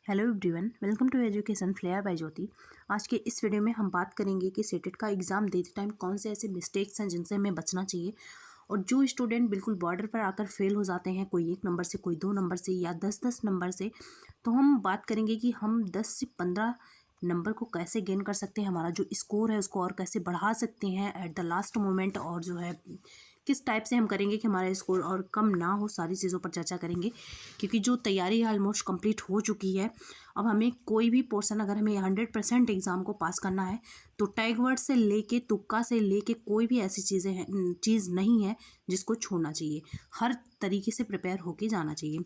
Hello everyone, welcome to education flair by Jyoti. आज के इस वीडियो में हम बात करेंगे कि सेटेट का एग्ज़ाम देते टाइम कौन से ऐसे मिस्टेक्स हैं जिनसे हमें बचना चाहिए। और जो स्टूडेंट बिल्कुल बॉर्डर पर आकर फेल हो जाते हैं, कोई 1 नंबर से, कोई 2 नंबर से या 10-10 नंबर से, तो हम बात करेंगे कि हम 10 से 15 नंबर को कैसे गेन कर सकते हैं, हमारा जो स्कोर है उसको और कैसे बढ़ा सकते हैं एट द लास्ट मोमेंट, और जो है किस टाइप से हम करेंगे कि हमारा स्कोर और कम ना हो। सारी चीज़ों पर चर्चा करेंगे क्योंकि जो तैयारी ऑलमोस्ट कंप्लीट हो चुकी है। अब हमें कोई भी पोर्शन, अगर हमें 100% एग्ज़ाम को पास करना है, तो टैग वर्ड से लेके तुक्का से लेके कोई भी ऐसी चीज़ नहीं है जिसको छोड़ना चाहिए। हर तरीके से प्रिपेयर होके जाना चाहिए।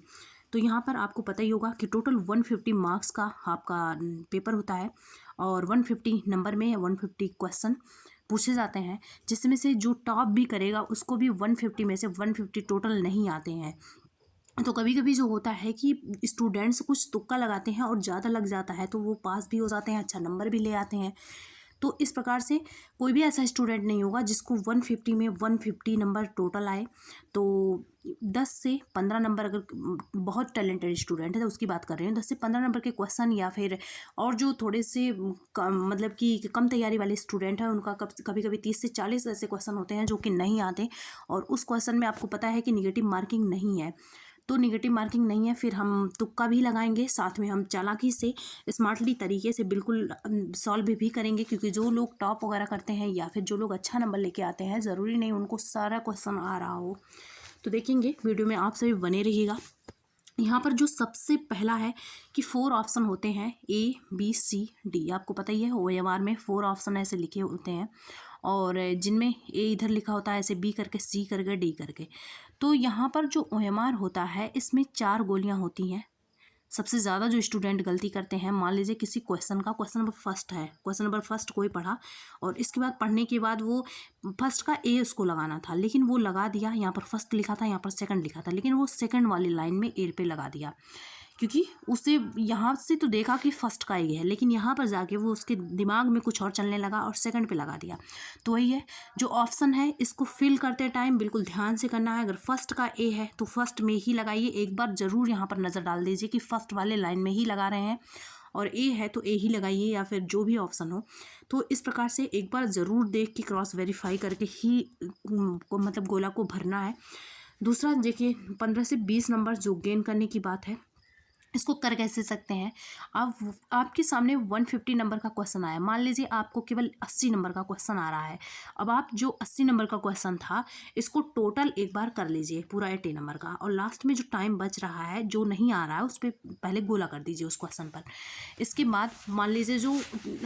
तो यहाँ पर आपको पता ही होगा कि टोटल 150 मार्क्स का आपका पेपर होता है और 150 नंबर में 150 क्वेश्चन पूछे जाते हैं, जिसमें से जो टॉप भी करेगा उसको भी 150 में से 150 टोटल नहीं आते हैं। तो कभी कभी जो होता है कि स्टूडेंट्स कुछ तुक्का लगाते हैं और ज़्यादा लग जाता है, तो वो पास भी हो जाते हैं, अच्छा नंबर भी ले आते हैं। तो इस प्रकार से कोई भी ऐसा स्टूडेंट नहीं होगा जिसको 150 में 150 नंबर टोटल आए। तो 10 से 15 नंबर, अगर बहुत टैलेंटेड स्टूडेंट है तो उसकी बात कर रही हूँ, 10 से 15 नंबर के क्वेश्चन, या फिर और जो थोड़े से मतलब कि कम तैयारी वाले स्टूडेंट हैं उनका कभी कभी 30 से 40 ऐसे क्वेश्चन होते हैं जो कि नहीं आते, और उस क्वेश्चन में आपको पता है कि निगेटिव मार्किंग नहीं है। तो निगेटिव मार्किंग नहीं है, फिर हम तुक्का भी लगाएंगे, साथ में हम चालाकी से स्मार्टली तरीके से बिल्कुल सॉल्व भी करेंगे, क्योंकि जो लोग टॉप वगैरह करते हैं या फिर जो लोग अच्छा नंबर लेके आते हैं, ज़रूरी नहीं उनको सारा क्वेश्चन आ रहा हो। तो देखेंगे वीडियो में, आप सभी बने रहिएगा। यहाँ पर जो सबसे पहला है कि 4 ऑप्शन होते हैं, ABCD। आपको पता ही है, OMR में 4 ऑप्शन ऐसे लिखे होते हैं, और जिनमें A इधर लिखा होता है ऐसे, B करके, C करके, D करके। तो यहाँ पर जो OMR होता है इसमें 4 गोलियाँ होती हैं। सबसे ज़्यादा जो स्टूडेंट गलती करते हैं, मान लीजिए किसी क्वेश्चन का क्वेश्चन नंबर फर्स्ट है, क्वेश्चन नंबर फर्स्ट कोई पढ़ा और इसके बाद पढ़ने के बाद वो फर्स्ट का ए उसको लगाना था, लेकिन वो लगा दिया, यहाँ पर फर्स्ट लिखा था, यहाँ पर सेकंड लिखा था, लेकिन वो सेकंड वाली लाइन में ए पे लगा दिया, क्योंकि उसे यहाँ से तो देखा कि फर्स्ट का ही है, लेकिन यहाँ पर जाके वो उसके दिमाग में कुछ और चलने लगा और सेकंड पे लगा दिया। तो वही है, जो ऑप्शन है इसको फिल करते टाइम बिल्कुल ध्यान से करना है। अगर फर्स्ट का ए है तो फर्स्ट में ही लगाइए, एक बार ज़रूर यहाँ पर नज़र डाल दीजिए कि फर्स्ट वाले लाइन में ही लगा रहे हैं, और ए है तो ए ही लगाइए, या फिर जो भी ऑप्शन हो। तो इस प्रकार से एक बार ज़रूर देख के क्रॉस वेरीफाई करके ही को मतलब गोला को भरना है। दूसरा देखिए, 15 से 20 नंबर जो गेन करने की बात है, इसको कर कैसे सकते हैं। अब आपके सामने 150 नंबर का क्वेश्चन आया, मान लीजिए आपको केवल 80 नंबर का क्वेश्चन आ रहा है। अब आप जो 80 नंबर का क्वेश्चन था इसको टोटल एक बार कर लीजिए पूरा 80 नंबर का, और लास्ट में जो टाइम बच रहा है, जो नहीं आ रहा है, उस पर पहले गोला कर दीजिए उस क्वेश्चन पर। इसके बाद मान लीजिए जो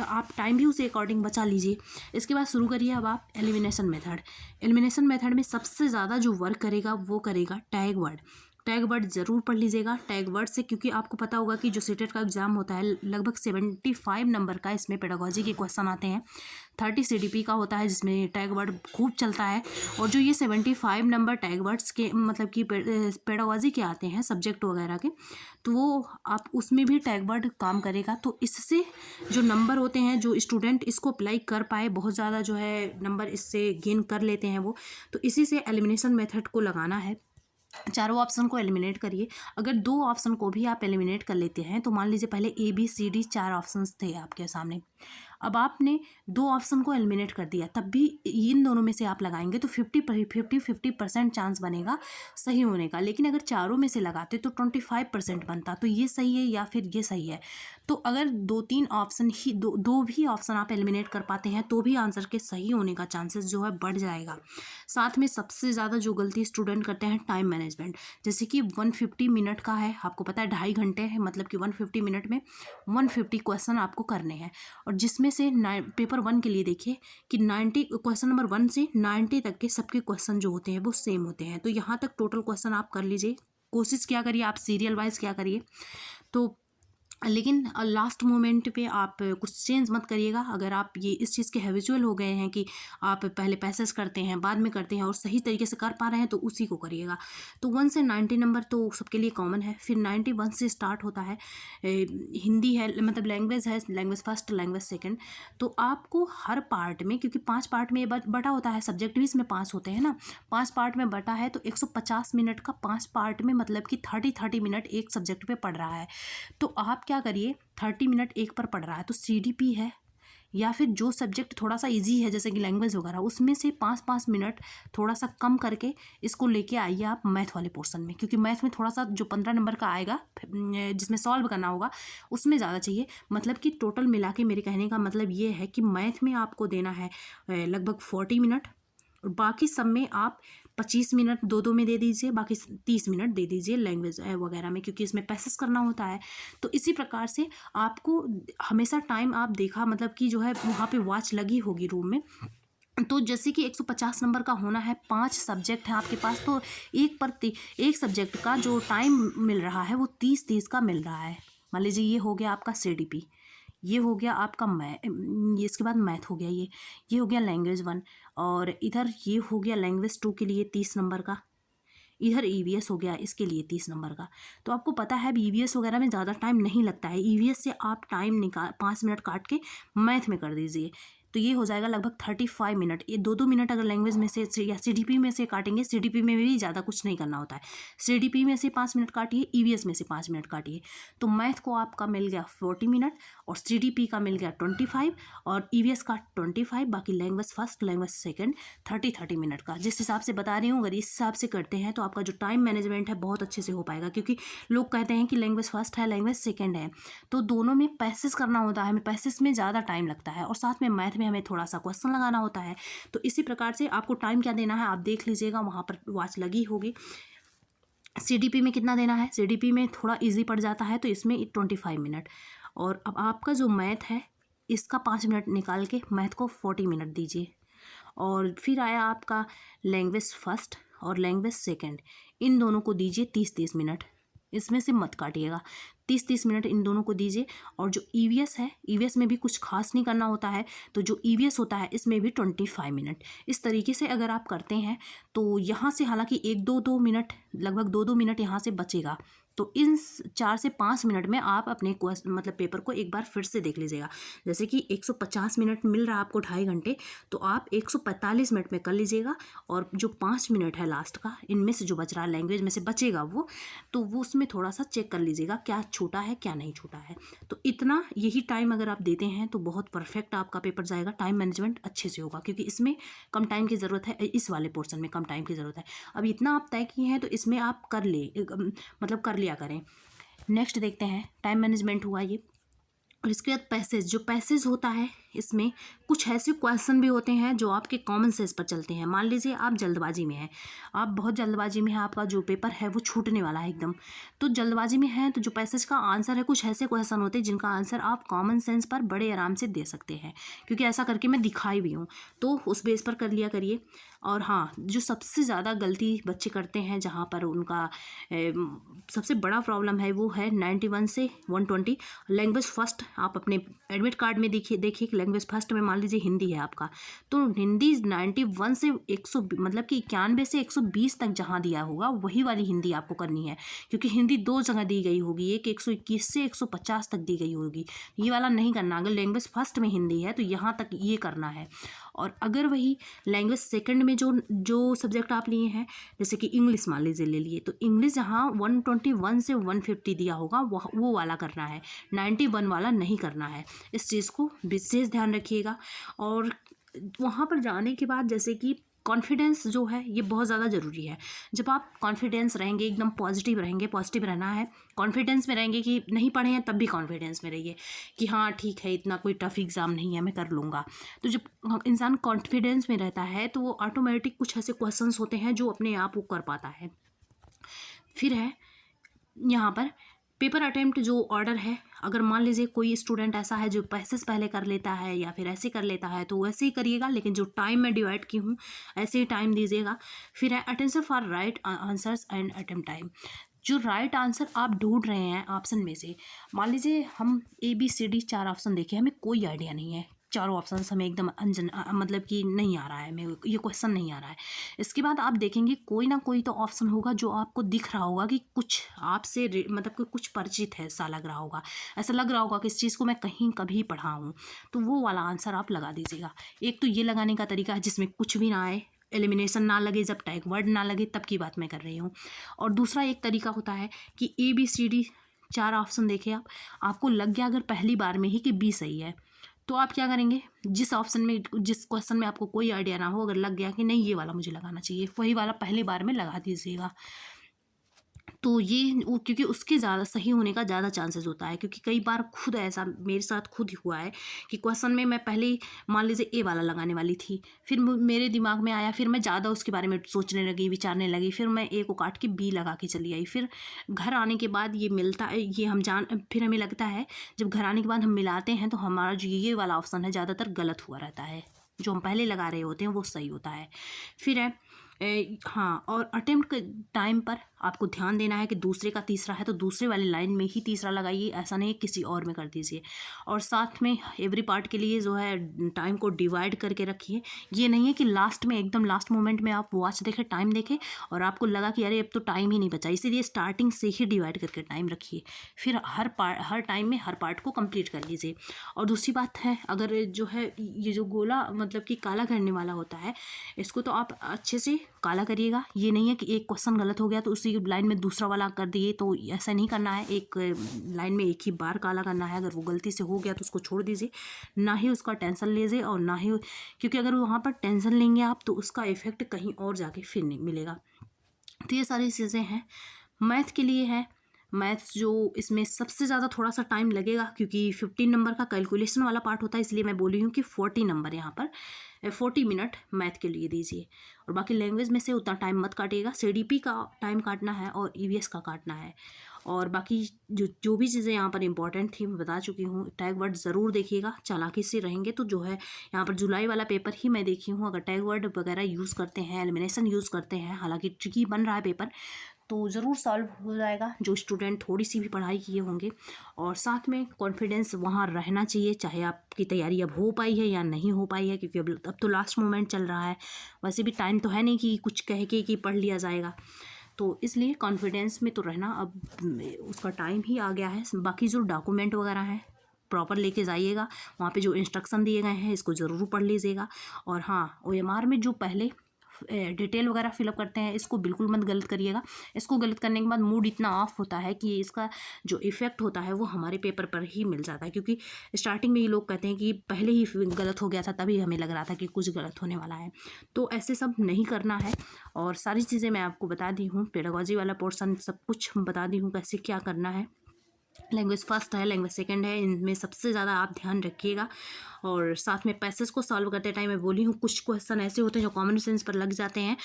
आप टाइम भी उसे अकॉर्डिंग बचा लीजिए। इसके बाद शुरू करिए अब आप एलिमिनेशन मेथड। एलिमिनेशन मेथड में सबसे ज़्यादा जो वर्क करेगा वो करेगा टैग वर्ड। टैग वर्ड ज़रूर पढ़ लीजिएगा टैग वर्ड से, क्योंकि आपको पता होगा कि जो सीटेट का एग्ज़ाम होता है लगभग 75 नंबर का इसमें पेडागोजी के क्वेश्चन आते हैं। 30 CDP का होता है जिसमें टैग वर्ड खूब चलता है, और जो ये 75 नंबर टैग वर्ड्स के मतलब कि पेडागोजी के आते हैं सब्जेक्ट वगैरह के, तो वो आप उसमें भी टैग वर्ड काम करेगा। तो इससे जो नंबर होते हैं, जो स्टूडेंट इसको अप्लाई कर पाए, बहुत ज़्यादा जो है नंबर इससे गेन कर लेते हैं वो। तो इसी से एलिमिनेशन मेथड को लगाना है। चारों ऑप्शन को एलिमिनेट करिए। अगर 2 ऑप्शन को भी आप एलिमिनेट कर लेते हैं, तो मान लीजिए पहले ABCD 4 ऑप्शंस थे आपके सामने, अब आपने 2 ऑप्शन को एलिमिनेट कर दिया, तब भी इन दोनों में से आप लगाएंगे तो 50% चांस बनेगा सही होने का। लेकिन अगर चारों में से लगाते तो 25% बनता। तो ये सही है या फिर ये सही है। तो अगर 2-3 ऑप्शन ही, दो भी ऑप्शन आप एलिमिनेट कर पाते हैं, तो भी आंसर के सही होने का चांसेस जो है बढ़ जाएगा। साथ में सबसे ज़्यादा जो गलती स्टूडेंट करते हैं, टाइम मैनेजमेंट। जैसे कि 150 मिनट का है, आपको पता है 2.5 घंटे है, मतलब कि 150 मिनट में 150 क्वेश्चन आपको करने हैं, और जिसमें से पेपर 1 के लिए देखिए कि 90 क्वेश्चन नंबर 1 से 90 तक के सबके क्वेश्चन जो होते हैं वो सेम होते हैं। तो यहाँ तक टोटल क्वेश्चन आप कर लीजिए, कोशिश क्या करिए आप सीरियल वाइज क्या करिए। तो लेकिन लास्ट मोमेंट पे आप कुछ चेंज मत करिएगा। अगर आप ये इस चीज़ के हैबिचुअल हो गए हैं कि आप पहले पैसेज करते हैं बाद में करते हैं और सही तरीके से कर पा रहे हैं, तो उसी को करिएगा। तो 1 से 90 नंबर तो सबके लिए कॉमन है। फिर 91 से स्टार्ट होता है, हिंदी है, मतलब लैंग्वेज है, लैंग्वेज फर्स्ट, लैंग्वेज सेकंड। तो आपको हर पार्ट में, क्योंकि 5 पार्ट में बटा होता है, सब्जेक्ट भी इसमें 5 होते हैं ना, 5 पार्ट में बटा है, तो 150 मिनट का 5 पार्ट में मतलब कि 30 मिनट एक सब्जेक्ट पे पढ़ रहा है। तो आप क्या करिए, 30 मिनट एक पर पढ़ रहा है तो CDP है, या फिर जो सब्जेक्ट थोड़ा सा इजी है जैसे कि लैंग्वेज वगैरह, उसमें से 5-5 मिनट थोड़ा सा कम करके इसको लेके आइए आप मैथ वाले पोर्शन में, क्योंकि मैथ में थोड़ा सा जो 15 नंबर का आएगा जिसमें सॉल्व करना होगा उसमें ज़्यादा चाहिए। मतलब कि टोटल मिला के मेरे कहने का मतलब ये है कि मैथ में आपको देना है लगभग 40 मिनट, और बाकी सब में आप 25 मिनट 2-2 में दे दीजिए, बाकी 30 मिनट दे दीजिए लैंग्वेज वगैरह में, क्योंकि इसमें पैसेज करना होता है। तो इसी प्रकार से आपको हमेशा टाइम आप देखा, मतलब कि जो है वहाँ पे वॉच लगी होगी रूम में, तो जैसे कि 150 नंबर का होना है, 5 सब्जेक्ट हैं आपके पास, तो एक सब्जेक्ट का जो टाइम मिल रहा है वो 30-30 का मिल रहा है। मान लीजिए ये हो गया आपका CDP, ये हो गया आपका ये इसके बाद मैथ हो गया, ये हो गया लैंग्वेज 1, और इधर ये हो गया लैंग्वेज 2 के लिए 30 नंबर का, इधर EVS हो गया इसके लिए 30 नंबर का। तो आपको पता है अब EVS वगैरह में ज़्यादा टाइम नहीं लगता है, EVS से आप टाइम 5 मिनट काट के मैथ में कर दीजिए, तो ये हो जाएगा लगभग 35 मिनट। ये 2-2 मिनट अगर लैंग्वेज में से या CDP में से काटेंगे, CDP में भी ज़्यादा कुछ नहीं करना होता है, CDP में से 5 मिनट काटिए, EVS में से 5 मिनट काटिए, तो मैथ को आपका मिल गया 40 मिनट, और CDP का मिल गया 25, और EVS का 25, बाकी language first language second 30-30 minute का। जिस हिसाब से बता रही हूँ, अगर इस हिसाब से करते हैं तो आपका जो टाइम मैनेजमेंट है बहुत अच्छे से हो पाएगा, क्योंकि लोग कहते हैं कि लैंग्वेज फर्स्ट है लैंग्वेज सेकेंड है, तो दोनों में पैसेज करना होता है, हमें पैसेज में ज़्यादा टाइम लगता है, और साथ में मैथ में हमें थोड़ा सा क्वेश्चन लगाना होता है। तो इसी प्रकार से आपको टाइम क्या देना है आप देख लीजिएगा, वहाँ पर वॉच लगी होगी। CDP में कितना देना है, CDP में थोड़ा इजी पड़ जाता है तो इसमें 25 मिनट, और अब आपका जो मैथ है इसका 5 मिनट निकाल के मैथ को 40 मिनट दीजिए। और फिर आया आपका लैंग्वेज फर्स्ट और लैंग्वेज सेकंड, इन दोनों को दीजिए 30-30 मिनट, इसमें से मत काटिएगा, 30-30 मिनट इन दोनों को दीजिए। और जो EVS है, EVS में भी कुछ खास नहीं करना होता है, तो जो EVS होता है इसमें भी 25 मिनट। इस तरीके से अगर आप करते हैं तो यहाँ से हालांकि 1-2 मिनट, लगभग 2-2 मिनट यहाँ से बचेगा, तो इन 4 से 5 मिनट में आप अपने मतलब पेपर को एक बार फिर से देख लीजिएगा। जैसे कि 150 मिनट मिल रहा है आपको 2.5 घंटे, तो आप 145 मिनट में कर लीजिएगा, और जो 5 मिनट है लास्ट का, इनमें से जो बच रहा है लैंग्वेज में से बचेगा वो उसमें थोड़ा सा चेक कर लीजिएगा क्या छूटा है क्या नहीं छूटा है। तो इतना यही टाइम अगर आप देते हैं तो बहुत परफेक्ट आपका पेपर जाएगा, टाइम मैनेजमेंट अच्छे से होगा, क्योंकि इसमें कम टाइम की ज़रूरत है, इस वाले पोर्शन में कम टाइम की ज़रूरत है। अब इतना आप तय किए हैं तो इसमें आप कर लिया करें। नेक्स्ट देखते हैं, टाइम मैनेजमेंट हुआ ये, और इसके बाद पैसेज, जो पैसेज होता है इसमें कुछ ऐसे क्वेश्चन भी होते हैं जो आपके कॉमन सेंस पर चलते हैं। मान लीजिए आप जल्दबाजी में हैं, आप बहुत जल्दबाजी में हैं, आपका जो पेपर है वो छूटने वाला है एकदम, तो जल्दबाजी में है, तो जो पैसेज का आंसर है, कुछ ऐसे क्वेश्चन होते हैं जिनका आंसर आप कॉमन सेंस पर बड़े आराम से दे सकते हैं, क्योंकि ऐसा करके मैं दिखाई भी हूँ, तो उस बेस पर कर लिया करिए। और हाँ, जो सबसे ज़्यादा गलती बच्चे करते हैं, जहाँ पर उनका सबसे बड़ा प्रॉब्लम है, वो है 91 से 120 लैंग्वेज फर्स्ट। आप अपने एडमिट कार्ड में देखिए कि लैंग्वेज फर्स्ट में मान लीजिए हिंदी है आपका, तो हिंदी 91 से 100 मतलब कि 91 से 120 तक जहाँ दिया होगा वही वाली हिंदी आपको करनी है, क्योंकि हिंदी 2 जगह दी गई होगी, एक 121 से 150 तक दी गई होगी, ये वाला नहीं करना। अगर लैंग्वेज फर्स्ट में हिंदी है तो यहाँ तक ये करना है। और अगर वही लैंग्वेज सेकंड में जो सब्जेक्ट आप लिए हैं, जैसे कि इंग्लिश मान लीजिए ले लिए, तो इंग्लिश जहाँ 121 से 150 दिया होगा वो वाला करना है, 91 वाला नहीं करना है। इस चीज़ को विशेष ध्यान रखिएगा। और वहाँ पर जाने के बाद जैसे कि कॉन्फिडेंस जो है ये बहुत ज़्यादा ज़रूरी है। जब आप कॉन्फिडेंस रहेंगे, एकदम पॉजिटिव रहेंगे, पॉजिटिव रहना है, कॉन्फिडेंस में रहेंगे कि नहीं पढ़े हैं तब भी कॉन्फिडेंस में रहिए कि हाँ ठीक है, इतना कोई टफ एग्ज़ाम नहीं है, मैं कर लूँगा। तो जब इंसान कॉन्फिडेंस में रहता है तो वो ऑटोमेटिक कुछ ऐसे क्वेश्चंस होते हैं जो अपने आप वो कर पाता है। फिर है यहाँ पर पेपर अटेम्प्ट जो ऑर्डर है, अगर मान लीजिए कोई स्टूडेंट ऐसा है जो पैसेज पहले कर लेता है या फिर ऐसे कर लेता है, तो वैसे ही करिएगा, लेकिन जो टाइम मैं डिवाइड की हूँ ऐसे ही टाइम दीजिएगा। फिर है attention for right answers and attempt time. जो राइट आंसर आप ढूंढ रहे हैं ऑप्शन में से, मान लीजिए हम ABCD 4 ऑप्शन देखे, हमें कोई आइडिया नहीं है, चारों ऑप्शन हमें एकदम मतलब कि नहीं आ रहा है, हमें ये क्वेश्चन नहीं आ रहा है। इसके बाद आप देखेंगे कोई ना कोई तो ऑप्शन होगा जो आपको दिख रहा होगा कि कुछ आपसे मतलब कि कुछ परिचित है, ऐसा लग रहा होगा, ऐसा लग रहा होगा कि इस चीज़ को मैं कहीं कभी पढ़ा हूँ, तो वो वाला आंसर आप लगा दीजिएगा। एक तो ये लगाने का तरीका है जिसमें कुछ भी ना आए, एलिमिनेशन ना लगे, जब टैग वर्ड ना लगे तब की बात मैं कर रही हूँ। और दूसरा एक तरीका होता है कि ABCD 4 ऑप्शन देखे आप, आपको लग गया अगर पहली बार में ही कि बी सही है, तो आप क्या करेंगे, जिस ऑप्शन में, जिस क्वेश्चन में आपको कोई आइडिया ना हो, अगर लग गया कि नहीं ये वाला मुझे लगाना चाहिए, वही वाला पहली बार में लगा दीजिएगा। तो ये क्योंकि उसके ज़्यादा सही होने का ज़्यादा चांसेस होता है, क्योंकि कई बार खुद ऐसा मेरे साथ खुद ही हुआ है कि क्वेश्चन में मैं पहले ही मान लीजिए ए वाला लगाने वाली थी, फिर मेरे दिमाग में आया, फिर मैं ज़्यादा उसके बारे में सोचने लगी, विचारने लगी, फिर मैं ए को काट के बी लगा के चली आई। फिर घर आने के बाद ये मिलता है, ये हम फिर हमें लगता है जब घर आने के बाद हम मिलाते हैं तो हमारा जो ये वाला ऑप्शन है ज़्यादातर गलत हुआ रहता है, जो हम पहले लगा रहे होते हैं वो सही होता है। फिर है हाँ, और अटेम्प्ट के टाइम पर आपको ध्यान देना है कि दूसरे का तीसरा है तो दूसरे वाली लाइन में ही तीसरा लगाइए, ऐसा नहीं किसी और में कर दीजिए। और साथ में एवरी पार्ट के लिए जो है टाइम को डिवाइड करके रखिए। ये नहीं है कि लास्ट में एकदम लास्ट मोमेंट में आप वॉच देखें, टाइम देखें और आपको लगा कि अरे अब तो टाइम ही नहीं बचा, इसीलिए स्टार्टिंग से ही डिवाइड करके टाइम रखिए, फिर हर टाइम में हर पार्ट को कंप्लीट कर लीजिए। और दूसरी बात है, अगर जो है ये जो गोला मतलब कि काला करने वाला होता है, इसको तो आप अच्छे से काला करिएगा। ये नहीं है कि एक क्वेश्चन गलत हो गया तो उसी लाइन में दूसरा वाला कर दिए, तो ऐसा नहीं करना है। एक लाइन में एक ही बार काला करना है, अगर वो गलती से हो गया तो उसको छोड़ दीजिए, ना ही उसका टेंशन लीजिए और ना ही, क्योंकि अगर वहाँ पर टेंशन लेंगे आप तो उसका इफेक्ट कहीं और जाके फिर नहीं मिलेगा। तो ये सारी चीज़ें हैं। मैथ के लिए है, मैथ्स जो इसमें सबसे ज़्यादा थोड़ा सा टाइम लगेगा, क्योंकि 15 नंबर का कैलकुलेशन वाला पार्ट होता है, इसलिए मैं बोल रही हूँ कि 40 नंबर यहाँ पर 40 मिनट मैथ के लिए दीजिए। और बाकी लैंग्वेज में से उतना टाइम मत काटिएगा, CDP का टाइम काटना है और EVS का काटना है। और बाकी जो भी चीज़ें यहाँ पर इंपॉर्टेंट थी मैं बता चुकी हूँ। टैग वर्ड ज़रूर देखिएगा, चालाकी से रहेंगे तो जो है यहाँ पर जुलाई वाला पेपर ही मैं देखी हूँ, अगर टैग वर्ड वगैरह यूज़ करते हैं, एलिमिनेशन यूज़ करते हैं, हालांकि ट्रिकी बन रहा है पेपर, तो ज़रूर सॉल्व हो जाएगा जो स्टूडेंट थोड़ी सी भी पढ़ाई किए होंगे। और साथ में कॉन्फिडेंस वहाँ रहना चाहिए, चाहे आपकी तैयारी अब हो पाई है या नहीं हो पाई है, क्योंकि अब तो लास्ट मोमेंट चल रहा है, वैसे भी टाइम तो है नहीं कि कुछ कह के कि पढ़ लिया जाएगा, तो इसलिए कॉन्फिडेंस में तो रहना, अब उसका टाइम ही आ गया है। बाकी जो डॉक्यूमेंट वगैरह हैं प्रॉपर लेके जाइएगा, वहाँ पे जो इंस्ट्रक्शन दिए गए हैं इसको ज़रूर पढ़ लीजिएगा। और हाँ, OMR में जो पहले डिटेल वगैरह फिलअप करते हैं इसको बिल्कुल मत गलत करिएगा। इसको गलत करने के बाद मूड इतना ऑफ होता है कि इसका जो इफ़ेक्ट होता है वो हमारे पेपर पर ही मिल जाता है, क्योंकि स्टार्टिंग में ये लोग कहते हैं कि पहले ही गलत हो गया था तभी हमें लग रहा था कि कुछ गलत होने वाला है, तो ऐसे सब नहीं करना है। और सारी चीज़ें मैं आपको बता दी हूँ, पेडागोजी वाला पोर्सन सब कुछ बता दी हूँ कैसे क्या करना है। लैंग्वेज फर्स्ट है, लैंग्वेज सेकंड है, इनमें सबसे ज़्यादा आप ध्यान रखिएगा। और साथ में पैसेज को सॉल्व करते टाइम मैं बोली हूँ कुछ क्वेश्चन ऐसे होते हैं जो कॉमन सेंस पर लग जाते हैं,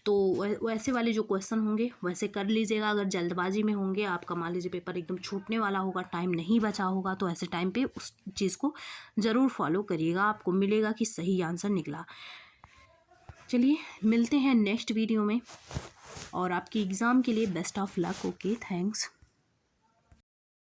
तो वैसे वाले जो क्वेश्चन होंगे वैसे कर लीजिएगा। अगर जल्दबाजी में होंगे, आपका मान लीजिए पेपर एकदम छूटने वाला होगा, टाइम नहीं बचा होगा, तो ऐसे टाइम पे उस चीज़ को ज़रूर फॉलो करिएगा, आपको मिलेगा कि सही आंसर निकला। चलिए मिलते हैं नेक्स्ट वीडियो में, और आपकी एग्ज़ाम के लिए best of luck. Okay, thanks.